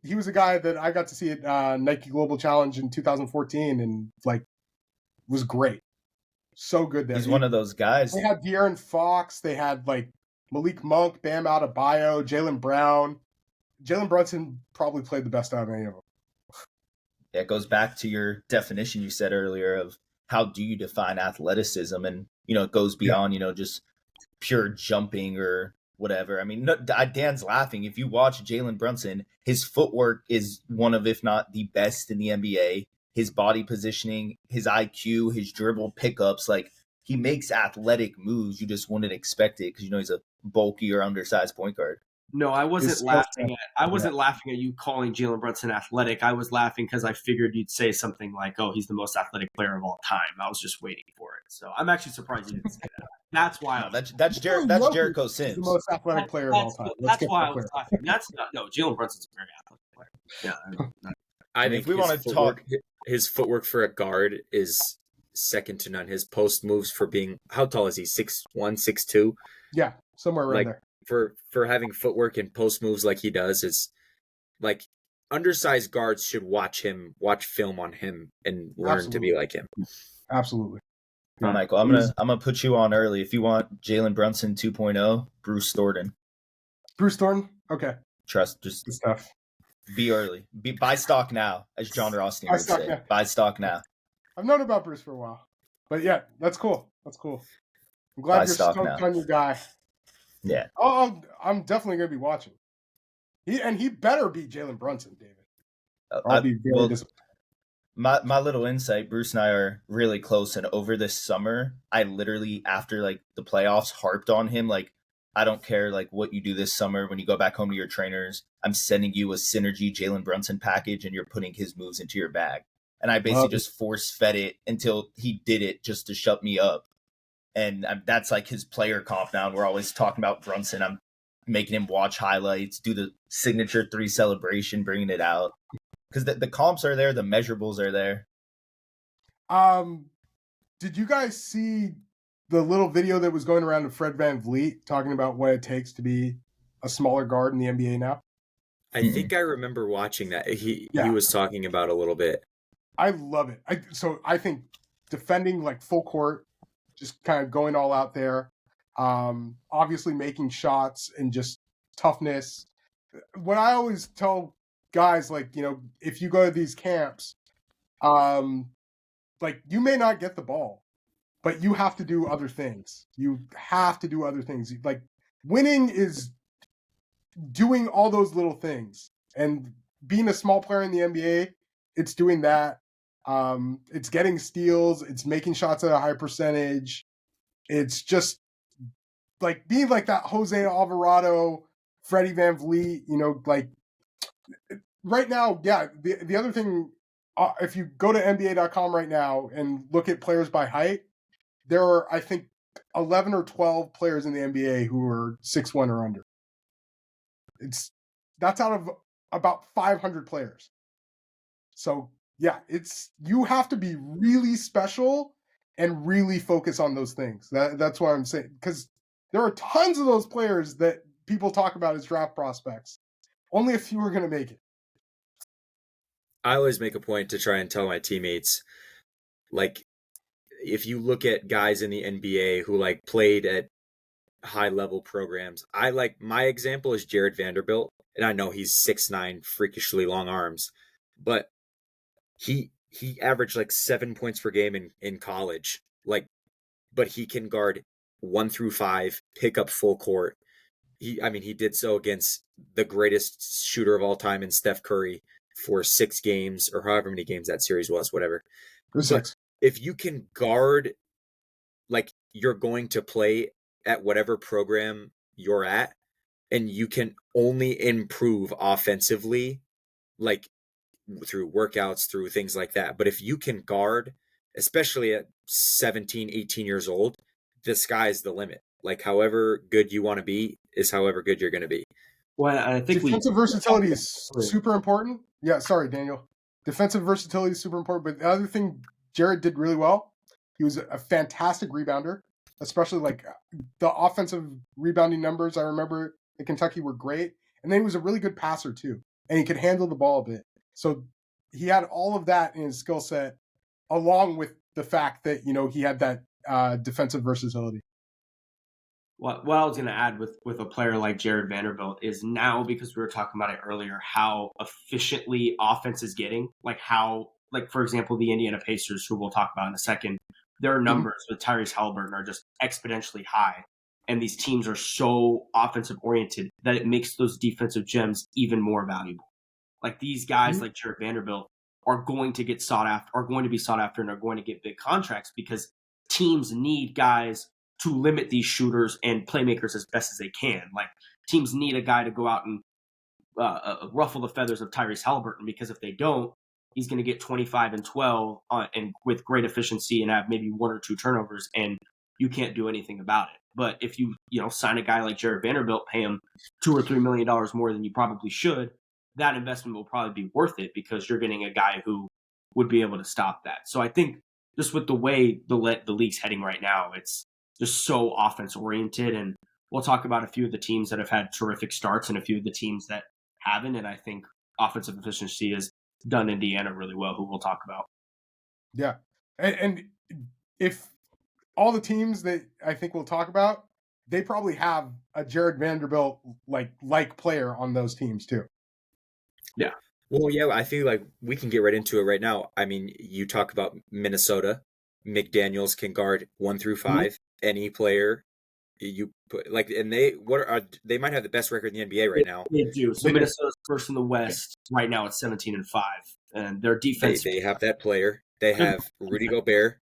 he was a guy that I got to see at Nike Global Challenge in 2014, and like was great, so good there. He's one of those guys. They had De'Aaron Fox. They had like Malik Monk, Bam Adebayo, Jaylen Brown. Jalen Brunson probably played the best out of any of them. Yeah, it goes back to your definition you said earlier of how do you define athleticism, and it goes beyond just pure jumping or whatever. I mean, Dan's laughing. If you watch Jalen Brunson, his footwork is one of, if not the best in the NBA. His body positioning, his IQ, his dribble pickups, like he makes athletic moves. You just wouldn't expect it because he's a bulky or undersized point guard. No, I wasn't laughing at you calling Jalen Brunson athletic. I was laughing because I figured you'd say something like, "Oh, he's the most athletic player of all time." I was just waiting for it. So I'm actually surprised you didn't say that. That's why. That's Jericho Sims, the most athletic player of all time. That's why I was laughing. Jalen Brunson's a very athletic player. Yeah, I think if we want to talk, his footwork for a guard is second to none. His post moves for being, how tall is he? 6'1", 6'2"? Yeah, somewhere around there. For having footwork and post moves like he does is like undersized guards should watch film on him, and learn to be like him. Absolutely. Yeah. Michael, I'm gonna put you on early. If you want Jalen Brunson 2.0, Bruce Thornton. Bruce Thornton? Okay. Trust, just good stuff. Be early. Buy stock now, as John Rothstein would say. Now. Buy stock now. I've known about Bruce for a while. But yeah, that's cool. I'm glad you're stoked on your guy. Yeah. Oh, I'm definitely going to be watching. He better be Jalen Brunson, David. I'll be very disappointed. My little insight, Bruce and I are really close, and over this summer, I literally, after like the playoffs, harped on him, like, I don't care like what you do this summer when you go back home to your trainers, I'm sending you a synergy Jalen Brunson package and you're putting his moves into your bag. And I basically just force fed it until he did it just to shut me up. And that's like his player comp now. And we're always talking about Brunson. I'm making him watch highlights, do the signature 3 celebration, bringing it out. Because the comps are there, the measurables are there. Did you guys see the little video that was going around of Fred VanVleet talking about what it takes to be a smaller guard in the NBA now? I think I remember watching that. He was talking about a little bit. I love it. I think defending like full court, just kind of going all out there, obviously making shots and just toughness. What I always tell guys, like, you know, if you go to these camps, like, you may not get the ball, but you have to do other things. Like, winning is doing all those little things. And being a small player in the NBA, it's doing that. It's getting steals. It's making shots at a high percentage. It's just like being like that Jose Alvarado, Freddie VanVleet, you know, like right now, yeah. The other thing, if you go to NBA.com right now and look at players by height, there are, I think, 11 or 12 players in the NBA who are 6'1" or under. That's out of about 500 players. So yeah, you have to be really special and really focus on those things. That's what I'm saying, because there are tons of those players that people talk about as draft prospects. Only a few are going to make it. I always make a point to try and tell my teammates, like, if you look at guys in the NBA who like played at high level programs, my example is Jared Vanderbilt, and I know he's 6'9", freakishly long arms, but he averaged like 7 points per game in college, like, but he can guard 1 through 5, pick up full court. He did so against the greatest shooter of all time in Steph Curry for 6 games, or however many games that series was, whatever. But if you can guard, like, you're going to play at whatever program you're at, and you can only improve offensively, like through workouts, through things like that. But if you can guard, especially at 17, 18 years old, the sky's the limit. Like, however good you want to be is however good you're going to be. Well, I think defensive versatility is super important. Yeah, sorry, Daniel. Defensive versatility is super important. But the other thing Jared did really well, he was a fantastic rebounder, especially like the offensive rebounding numbers I remember in Kentucky were great. And then he was a really good passer too. And he could handle the ball a bit. So he had all of that in his skill set, along with the fact that, you know, he had that defensive versatility. What I was going to add with a player like Jared Vanderbilt is now, because we were talking about it earlier, how efficiently offense is getting. Like for example, the Indiana Pacers, who we'll talk about in a second, their numbers with Tyrese Halliburton are just exponentially high. And these teams are so offensive oriented that it makes those defensive gems even more valuable. Like, these guys like Jared Vanderbilt are going to be sought after, and are going to get big contracts because teams need guys to limit these shooters and playmakers as best as they can. Like, teams need a guy to go out and ruffle the feathers of Tyrese Halliburton, because if they don't, he's going to get 25 and 12 and with great efficiency and have maybe 1 or 2 turnovers, and you can't do anything about it. But if you sign a guy like Jared Vanderbilt, pay him $2 or $3 million more than you probably should, that investment will probably be worth it, because you're getting a guy who would be able to stop that. So I think just with the way the league's heading right now, it's just so offense oriented. And we'll talk about a few of the teams that have had terrific starts and a few of the teams that haven't. And I think offensive efficiency has done Indiana really well, who we'll talk about. Yeah. And if all the teams that I think we'll talk about, they probably have a Jared Vanderbilt like player on those teams too. Yeah. Well, yeah, I feel like we can get right into it right now. I mean, you talk about Minnesota. McDaniels can guard 1 through 5. Any player you put and they might have the best record in the NBA right now. They do. So Minnesota's first in the West right now at 17-5, and their defense. They have that player. They have Rudy Gobert,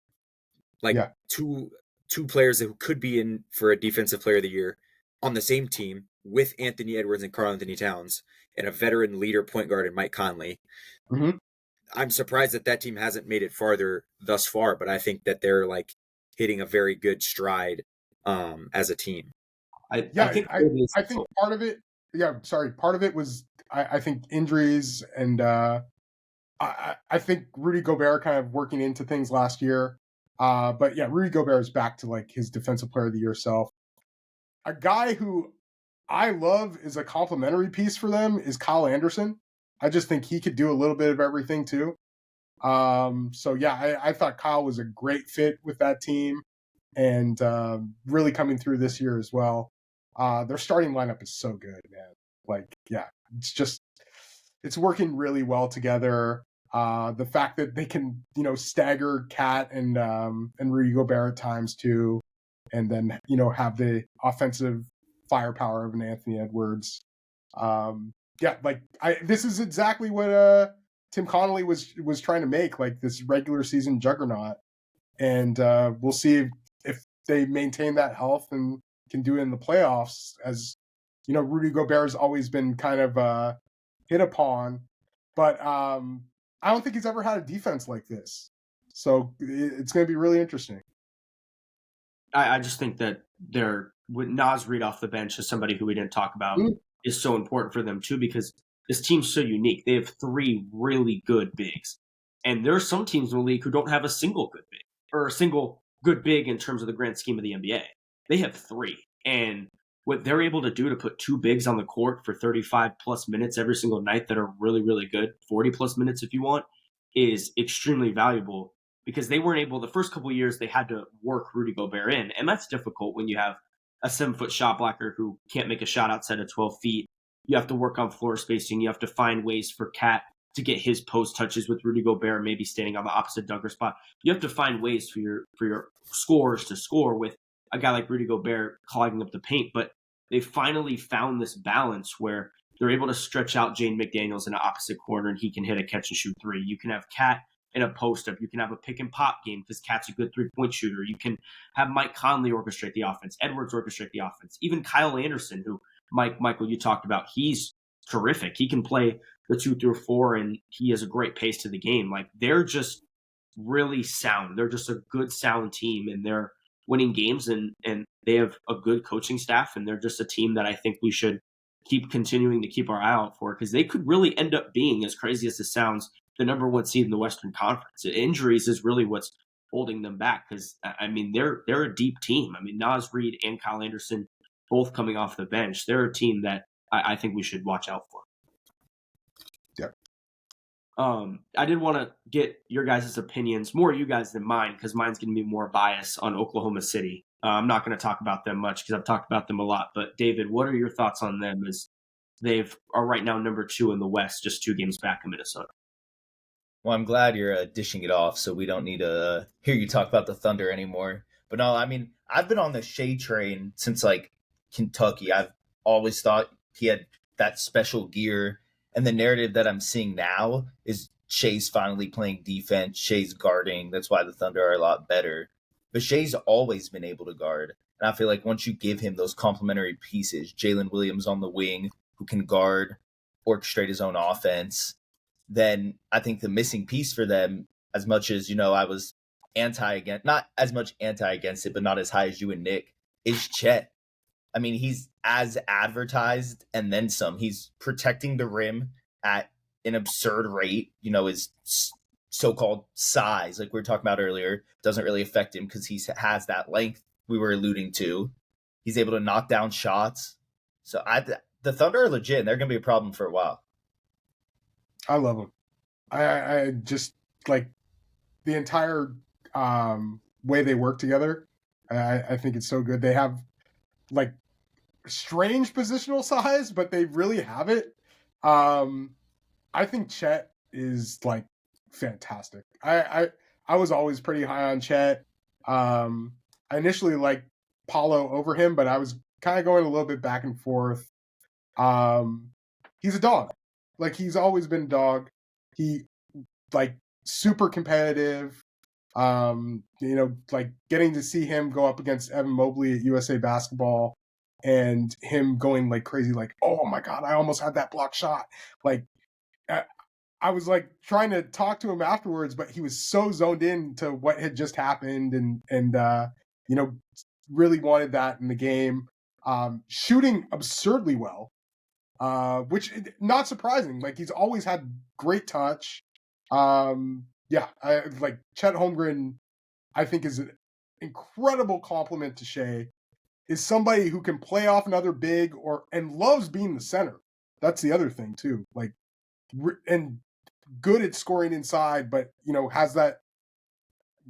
two players who could be in for a defensive player of the year on the same team with Anthony Edwards and Karl-Anthony Towns, and a veteran leader point guard in Mike Conley. Mm-hmm. I'm surprised that team hasn't made it farther thus far, but I think that they're hitting a very good stride as a team. I think part of it. Yeah, sorry. Part of it was I think injuries, and I think Rudy Gobert kind of working into things last year. But yeah, Rudy Gobert is back to his defensive player of the year self. A guy who I love is a complimentary piece for them is Kyle Anderson. I just think he could do a little bit of everything too. So yeah, I thought Kyle was a great fit with that team, and really coming through this year as well. Their starting lineup is so good, man. It's working really well together. The fact that they can, stagger Cat and Rudy Gobert at times too, and then have the offensive firepower of an Anthony Edwards. This is exactly what Tim Connolly was trying to make, this regular season juggernaut, and we'll see if they maintain that health and can do it in the playoffs. As Rudy Gobert has always been kind of hit upon, but I don't think he's ever had a defense like this. So it's going to be really interesting. I just think that with Naz Reid off the bench as somebody who we didn't talk about is so important for them too, because this team's so unique. They have 3 really good bigs, and there are some teams in the league who don't have a single good big or a single good big in terms of the grand scheme of the NBA. They have 3, and what they're able to do to put 2 bigs on the court for 35 plus minutes every single night that are really, really good, 40 plus minutes if you want, is extremely valuable, because they weren't able, the first couple of years, they had to work Rudy Gobert in. And that's difficult when you have a 7-foot shot blocker who can't make a shot outside of 12 feet. You have to work on floor spacing. You have to find ways for Cat to get his post touches with Rudy Gobert, maybe standing on the opposite dunker spot. You have to find ways for your scorers to score with a guy like Rudy Gobert clogging up the paint. But they finally found this balance where they're able to stretch out Jane McDaniels in an opposite corner, and he can hit a catch and shoot 3. You can have Cat in a post-up. You can have a pick-and-pop game because Cat's a good 3-point shooter. You can have Mike Conley orchestrate the offense, Edwards orchestrate the offense, even Kyle Anderson, who, Michael, you talked about. He's terrific. He can play the 2 through 4, and he has a great pace to the game. They're just really sound. They're just a good, sound team, and they're winning games, and they have a good coaching staff, and they're just a team that I think we should keep continuing to keep our eye out for, because they could really end up being, as crazy as this sounds, the number 1 seed in the Western Conference. Injuries is really what's holding them back, because they're a deep team. Naz Reid and Kyle Anderson both coming off the bench. They're a team that I think we should watch out for. Yeah. I did want to get your guys' opinions, more you guys than mine, because mine's going to be more biased on Oklahoma City. I'm not going to talk about them much because I've talked about them a lot. But David, what are your thoughts on them as they are right now number 2 in the West, just 2 games back in Minnesota? Well, I'm glad you're dishing it off, so we don't need to hear you talk about the Thunder anymore. But no, I've been on the Shea train since Kentucky. I've always thought he had that special gear, and the narrative that I'm seeing now is Shea's finally playing defense. Shea's guarding. That's why the Thunder are a lot better. But Shea's always been able to guard, and I feel like once you give him those complementary pieces, Jalen Williams on the wing who can guard, orchestrate his own offense, then I think the missing piece for them, as much as, I was not as much against it, but not as high as you and Nick, is Chet. He's as advertised and then some. He's protecting the rim at an absurd rate. His so-called size, like we were talking about earlier, doesn't really affect him because he has that length we were alluding to. He's able to knock down shots. So the Thunder are legit, and they're going to be a problem for a while. I love him. I just like the entire way they work together. I think it's so good. They have like strange positional size, but they really have it. I think Chet is like fantastic. I was always pretty high on Chet. I initially liked Paulo over him, but I was kind of going a little bit back and forth. He's a dog. Like he's always been a dog. He like super competitive. Like getting to see him go up against Evan Mobley at USA Basketball and him going like crazy, like, oh my God, I almost had that block shot. Like, I was like trying to talk to him afterwards, but he was so zoned in to what had just happened and really wanted that in the game. Shooting absurdly well, which not surprising. Like he's always had great touch. I like Chet Holmgren. I think is an incredible compliment to Shea. Is somebody who can play off another big and loves being the center. That's the other thing too. Like and good at scoring inside, but has that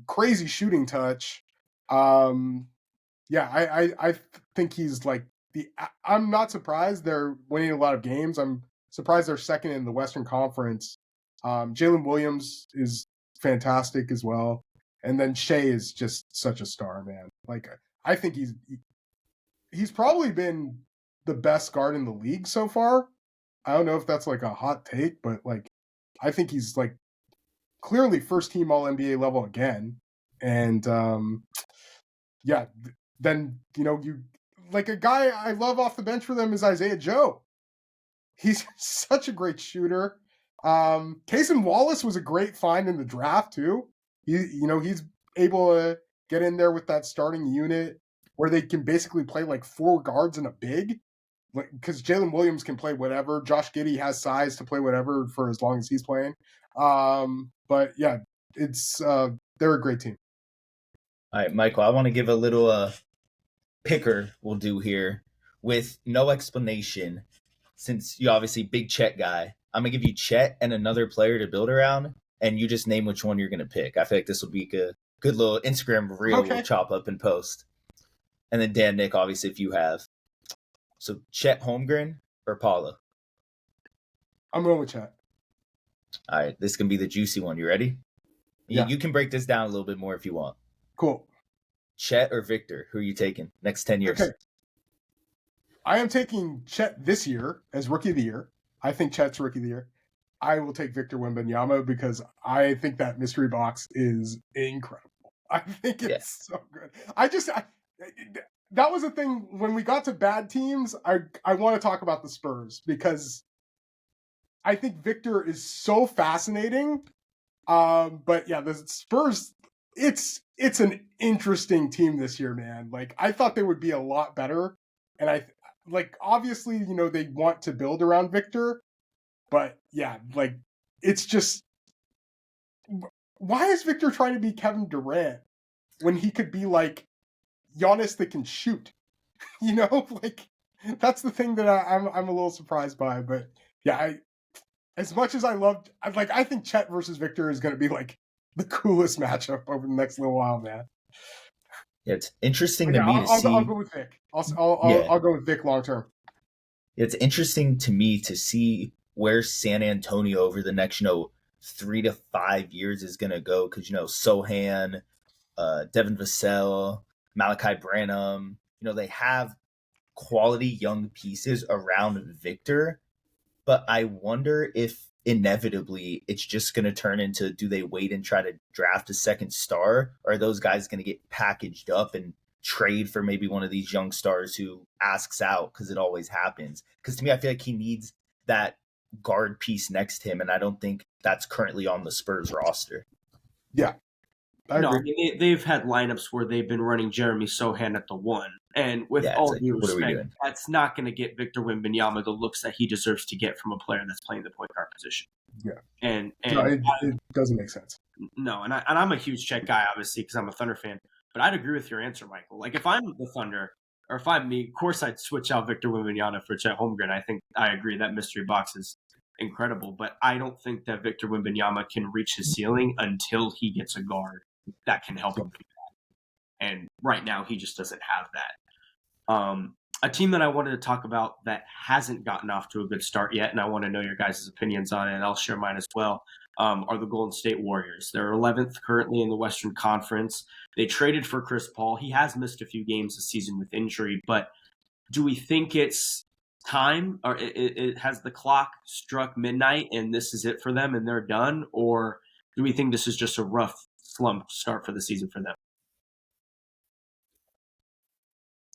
crazy shooting touch. I think he's like I'm not surprised they're winning a lot of games. I'm surprised they're second in the Western Conference. Jalen Williams is fantastic as well. And then Shea is just such a star, man. Like I think he's probably been the best guard in the league so far. I don't know if that's like a hot take, but like I think he's like clearly first team all NBA level again. And then you like a guy I love off the bench for them is Isaiah Joe. He's such a great shooter. Cason Wallace was a great find in the draft too. He's able to get in there with that starting unit where they can basically play like four guards and a big, like because Jalen Williams can play whatever. Josh Giddey has size to play whatever for as long as he's playing. But yeah, it's they're a great team. All right, Michael, I want to give a little picker we'll do here with no explanation. Since you're obviously big Chet guy, I'm going to give you Chet and another player to build around, and you just name which one you're going to pick. I feel like this will be a good little Instagram reel we'll chop up and post. And then Dan, Nick, obviously, if you have. So Chet Holmgren or Paula? I'm going with Chet. All right, this can be the juicy one. You ready? Yeah. You can break this down a little bit more if you want. Cool. Chet or Victor? Who are you taking next 10 years? Okay. I am taking Chet this year as Rookie of the Year. I think Chet's Rookie of the Year. I will take Victor Wembanyama because I think that mystery box is incredible. I think it's so good. That was a thing when we got to bad teams. I want to talk about the Spurs because I think Victor is so fascinating. But yeah, the Spurs, it's an interesting team this year, man. Like I thought they would be a lot better. And obviously, they want to build around Victor, but yeah, like it's just, why is Victor trying to be Kevin Durant when he could be like Giannis that can shoot? Like that's the thing that I'm a little surprised by. But yeah, as much as I think Chet versus Victor is going to be like the coolest matchup over the next little while, man. Yeah, it's interesting to me to see. I'll go with Vic. I'll go with Vic long term. It's interesting to me to see where San Antonio over the next 3 to 5 years is going to go because Sohan, Devin Vassell, Malachi Branham, they have quality young pieces around Victor, but I wonder if inevitably it's just going to turn into, do they wait and try to draft a second star, or are those guys going to get packaged up and trade for maybe one of these young stars who asks out, because it always happens? Because to me, I feel like he needs that guard piece next to him, and I don't think that's currently on the Spurs roster. Yeah. They've had lineups where they've been running Jeremy Sohan at the 1. And with all due respect, that's not going to get Victor Wembanyama the looks that he deserves to get from a player that's playing the point guard position. Yeah. And it doesn't make sense. No, and I'm a huge Chet guy, obviously, because I'm a Thunder fan. But I'd agree with your answer, Michael. Like, if I'm the Thunder, or if I'm me, of course I'd switch out Victor Wembanyama for Chet Holmgren. I think I agree that mystery box is incredible. But I don't think that Victor Wembanyama can reach his ceiling until he gets a guard that can help him do that. And right now, he just doesn't have that. A team that I wanted to talk about that hasn't gotten off to a good start yet, and I want to know your guys' opinions on it, and I'll share mine as well, are the Golden State Warriors. They're 11th currently in the Western Conference. They traded for Chris Paul. He has missed a few games this season with injury, but do we think it's time, or it has the clock struck midnight and this is it for them and they're done, or do we think this is just a rough slump start for the season for them?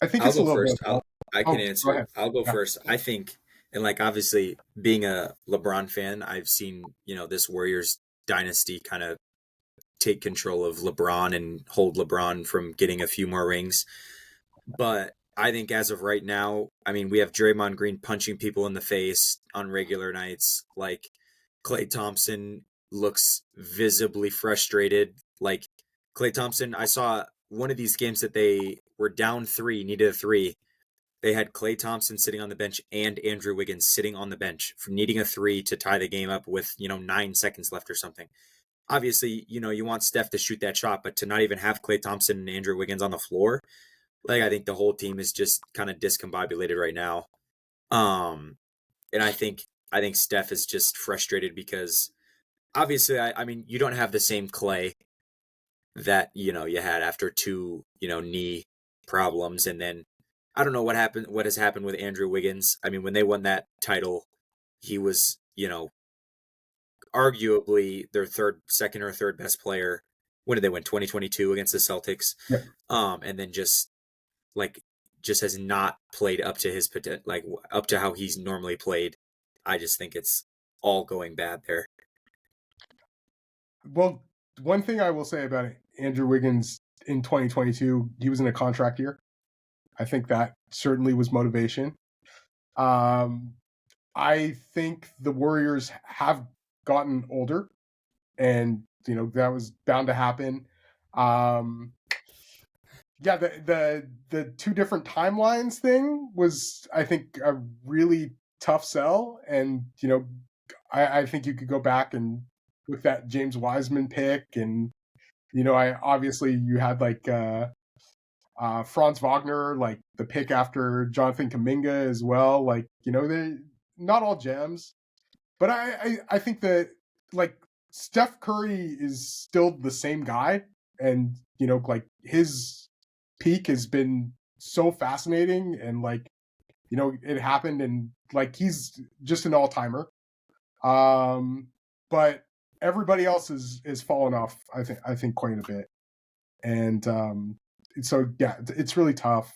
I think I'll it's a go little first. bit. I can Go answer. ahead. I'll go Yeah. first. I think, and like obviously being a LeBron fan, I've seen, this Warriors dynasty kind of take control of LeBron and hold LeBron from getting a few more rings. But I think as of right now, I mean, we have Draymond Green punching people in the face on regular nights. Like Klay Thompson looks visibly frustrated. Like Klay Thompson, I saw one of these games that they were down 3, needed a 3. They had Klay Thompson sitting on the bench and Andrew Wiggins sitting on the bench for needing a 3 to tie the game up with, 9 seconds left or something. Obviously, you want Steph to shoot that shot, but to not even have Klay Thompson and Andrew Wiggins on the floor, like I think the whole team is just kind of discombobulated right now. And I think Steph is just frustrated because obviously, I mean, you don't have the same Klay that, you had after 2, knee problems. And then I don't know what has happened with Andrew Wiggins. I mean, when they won that title, he was, arguably their second or third best player. When did they win? 2022 against the Celtics. Yeah. And then just has not played up to his potential, like up to how he's normally played. I just think it's all going bad there. Well, one thing I will say about Andrew Wiggins in 2022, he was in a contract year. I think that certainly was motivation. I think the Warriors have gotten older, and that was bound to happen. Yeah, the 2 different timelines thing was, I think, a really tough sell, and I think you could go back and with that James Wiseman pick, and I obviously you had like Franz Wagner, like the pick after Jonathan Kuminga as well. Like they not all gems, but I think that like Steph Curry is still the same guy, and like his peak has been so fascinating, and like it happened, and like he's just an all-timer. But everybody else is fallen off, I think quite a bit. And so yeah, it's really tough.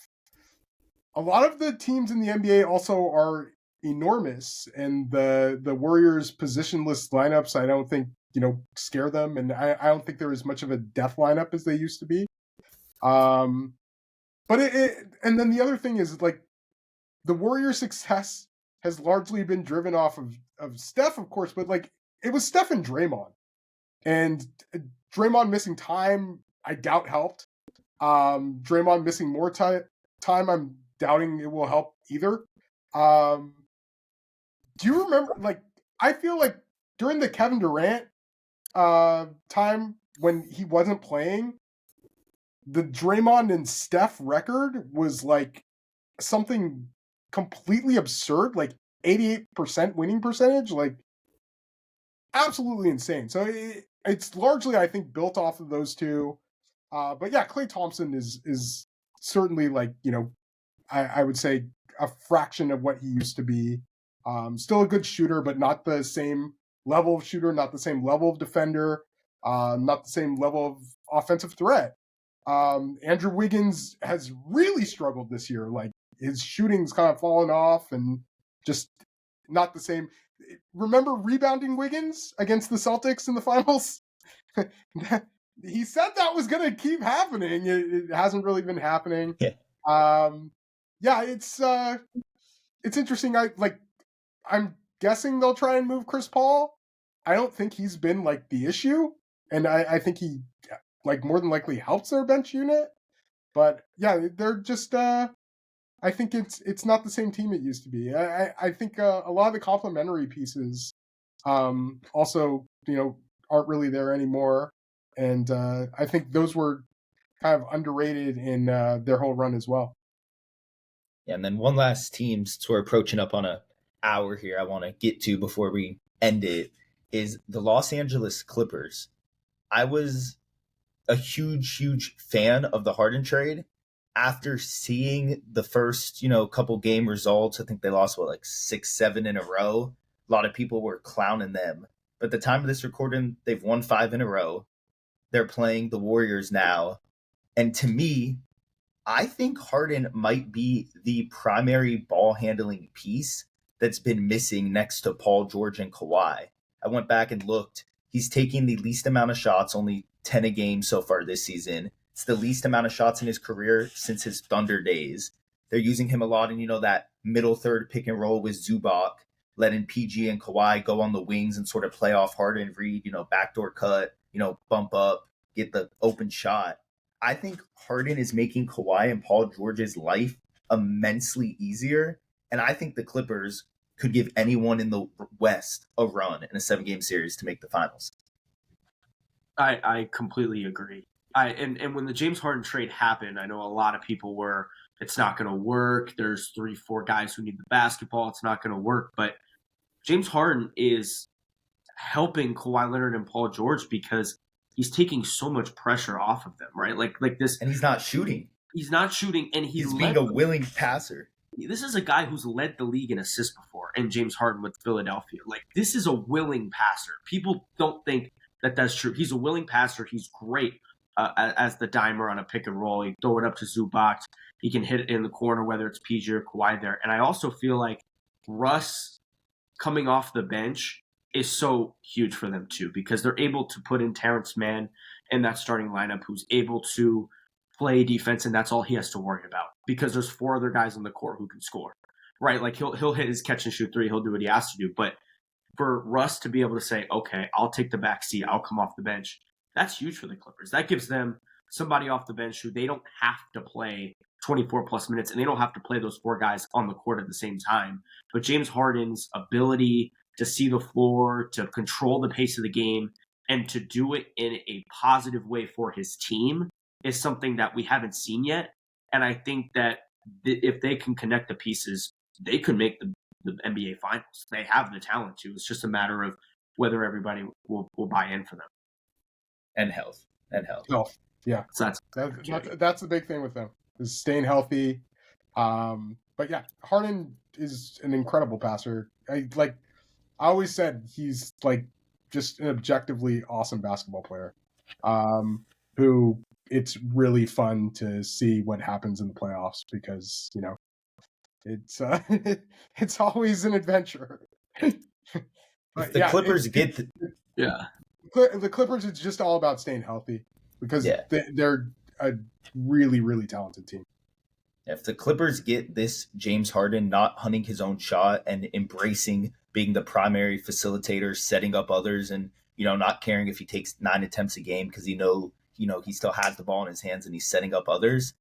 A lot of the teams in the NBA also are enormous, and the Warriors positionless lineups I don't think scare them, and I don't think they're as much of a death lineup as they used to be. But and then the other thing is like the Warriors' success has largely been driven off of Steph, of course, but like it was Steph and Draymond. And Draymond missing time, I doubt helped. Draymond missing more time, I'm doubting it will help either. Do you remember, like, I feel like during the Kevin Durant time when he wasn't playing, the Draymond and Steph record was like something completely absurd, like 88% winning percentage, like absolutely insane. So it's largely, I think, built off of those 2. But yeah, Klay Thompson is certainly like, I would say a fraction of what he used to be. Still a good shooter, but not the same level of shooter, not the same level of defender, not the same level of offensive threat. Andrew Wiggins has really struggled this year. Like his shooting's kind of fallen off and just not the same. Remember rebounding Wiggins against the Celtics in the finals? He said that was going to keep happening. It hasn't really been happening. Yeah. Yeah, it's interesting. I'm guessing they'll try and move Chris Paul. I don't think he's been like the issue, and I think he like more than likely helps their bench unit. But yeah, they're just I think it's not the same team it used to be. I think a lot of the complementary pieces also, aren't really there anymore. And I think those were kind of underrated in their whole run as well. Yeah, and then one last team, since we're approaching up on a hour here, I want to get to before we end it, is the Los Angeles Clippers. I was a huge fan of the Harden trade. After seeing the first, couple game results, I think they lost, 6-7 in a row. A lot of people were clowning them. But at the time of this recording, they've won 5 in a row. They're playing the Warriors now. And to me, I think Harden might be the primary ball handling piece that's been missing next to Paul George and Kawhi. I went back and looked. He's taking the least amount of shots, only 10 a game so far this season. It's the least amount of shots in his career since his Thunder days. They're using him a lot in, that middle third pick and roll with Zubac, letting PG and Kawhi go on the wings and sort of play off Harden, read, backdoor cut, bump up, get the open shot. I think Harden is making Kawhi and Paul George's life immensely easier. And I think the Clippers could give anyone in the West a run in a 7-game series to make the finals. I completely agree. And when the James Harden trade happened, I know a lot of people were, it's not going to work. There's 3-4 guys who need the basketball. It's not going to work. But James Harden is helping Kawhi Leonard and Paul George because he's taking so much pressure off of them, right? Like this. And he's not shooting. He's not shooting, and he's being a willing passer. This is a guy who's led the league in assists before, and James Harden with Philadelphia. Like, this is a willing passer. People don't think that that's true. He's a willing passer. He's great as the dimer on a pick and roll. He throw it up to Zubac. He can hit it in the corner, whether it's PG or Kawhi there. And I also feel like Russ coming off the bench is so huge for them too, because they're able to put in Terrence Mann in that starting lineup who's able to play defense, and that's all he has to worry about because there's 4 other guys on the court who can score, right? Like he'll hit his catch and shoot 3. He'll do what he has to do. But for Russ to be able to say, okay, I'll take the back seat, I'll come off the bench, that's huge for the Clippers. That gives them somebody off the bench who they don't have to play 24 plus minutes, and they don't have to play those 4 guys on the court at the same time. But James Harden's ability to see the floor, to control the pace of the game, and to do it in a positive way for his team is something that we haven't seen yet. And I think that if they can connect the pieces, they could make the NBA Finals. They have the talent to. It's just a matter of whether everybody will buy in for them. And health. Health, yeah. So that's the big thing with them, is staying healthy. But yeah, Harden is an incredible passer. I always said he's like just an objectively awesome basketball player, who it's really fun to see what happens in the playoffs because, it's it's always an adventure. But the Clippers the Clippers, it's just all about staying healthy because they're a really, really talented team. If the Clippers get this James Harden not hunting his own shot and embracing being the primary facilitator, setting up others, and not caring if he takes 9 attempts a game because he still has the ball in his hands and he's setting up others,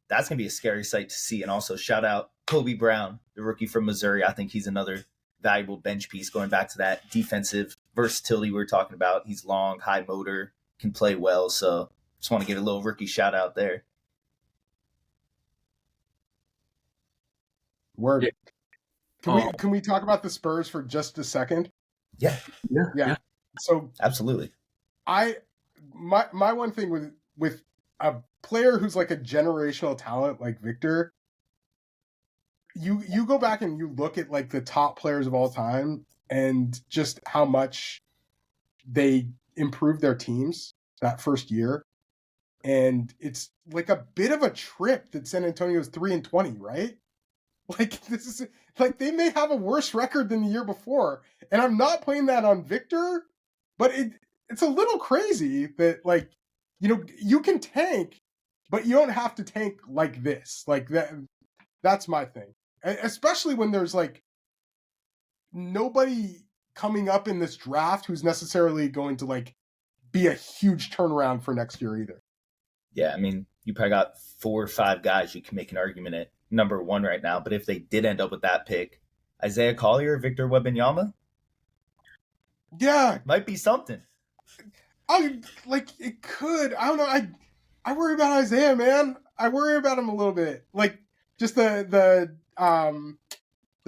that's gonna be a scary sight to see. And also shout out Kobe Brown, the rookie from Missouri. I think he's another valuable bench piece going back to that defensive versatility we were talking about. He's long, high motor, can play well. So just want to give a little rookie shout out there. Word. Can we talk about the Spurs for just a second? Yeah. So absolutely. My one thing with a player who's like a generational talent like Victor, you go back and you look at like the top players of all time and just how much they improved their teams that first year. And it's like a bit of a trip that San Antonio's 3-20, right? Like this is like they may have a worse record than the year before. And I'm not playing that on Victor, but it's a little crazy that like, you can tank, but you don't have to tank like this. Like that's my thing. Especially when there's like nobody coming up in this draft who's necessarily going to like be a huge turnaround for next year either. Yeah, I mean, you probably got 4 or 5 guys you can make an argument at number one right now, but if they did end up with that pick, Isaiah Collier, Victor Wembanyama, Yeah, might be something. it could. I don't know. I worry about Isaiah, man. I worry about him a little bit. Like just the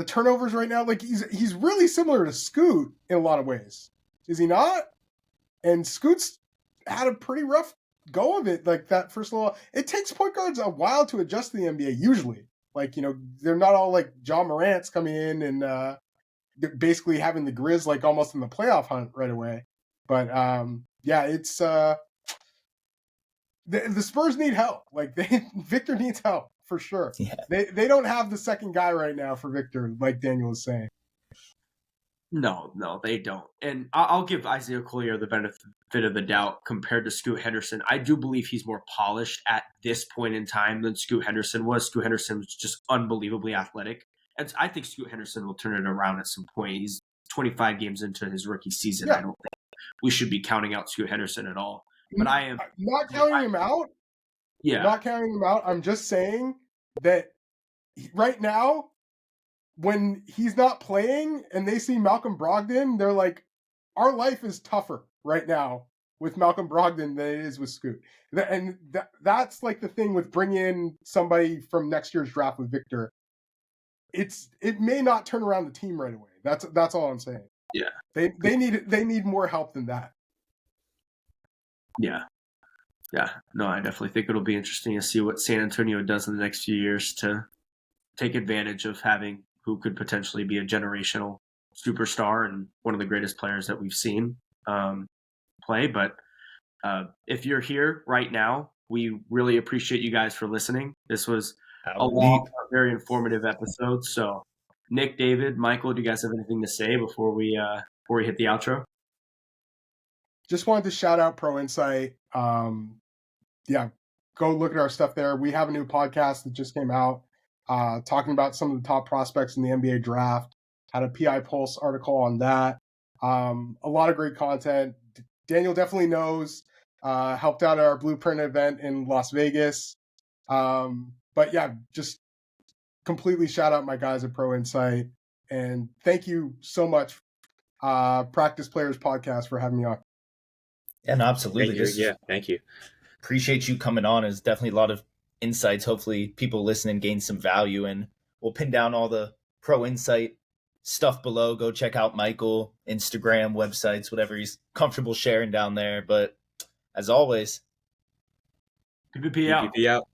turnovers right now. Like he's really similar to Scoot in a lot of ways. Is he not? And Scoot's had a pretty rough go of it. Like that first little. It takes point guards a while to adjust to the NBA. Usually, like they're not all like John Morant's coming in and basically having the Grizz like almost in the playoff hunt right away. But yeah, it's the Spurs need help. Like Victor needs help for sure. Yeah. They don't have the second guy right now for Victor, like Daniel was saying. No, they don't. And I'll give Isaiah Collier the benefit of the doubt compared to Scoot Henderson. I do believe he's more polished at this point in time than Scoot Henderson was. Scoot Henderson was just unbelievably athletic. And I think Scoot Henderson will turn it around at some point. He's 25 games into his rookie season. Yeah. I don't think we should be counting out Scoot Henderson at all. But I am not counting him out. Yeah. Not counting him out. I'm just saying that right now, when he's not playing and they see Malcolm Brogdon, they're like, our life is tougher right now with Malcolm Brogdon than it is with Scoot. And that's like the thing with bringing in somebody from next year's draft with Victor. It may not turn around the team right away. That's all I'm saying. Yeah. They need more help than that. Yeah. No, I definitely think it'll be interesting to see what San Antonio does in the next few years to take advantage of having who could potentially be a generational superstar and one of the greatest players that we've seen play. But if you're here right now, we really appreciate you guys for listening. This was a long, very informative episode. So, Nick, David, Michael, do you guys have anything to say before we hit the outro? Just wanted to shout out Pro Insight. Yeah, go look at our stuff there. We have a new podcast that just came out talking about some of the top prospects in the NBA draft. Had a PI Pulse article on that. A lot of great content. Daniel definitely knows. Helped out at our Blueprint event in Las Vegas. But yeah, just completely shout out my guys at Pro Insight. And thank you so much, Practice Players Podcast, for having me on. Yeah, no, absolutely. Thank you. Appreciate you coming on. It's definitely a lot of insights. Hopefully people listening gain some value, and we'll pin down all the Pro Insight stuff below. Go check out Michael, Instagram, websites, whatever he's comfortable sharing down there. But as always, PPP out.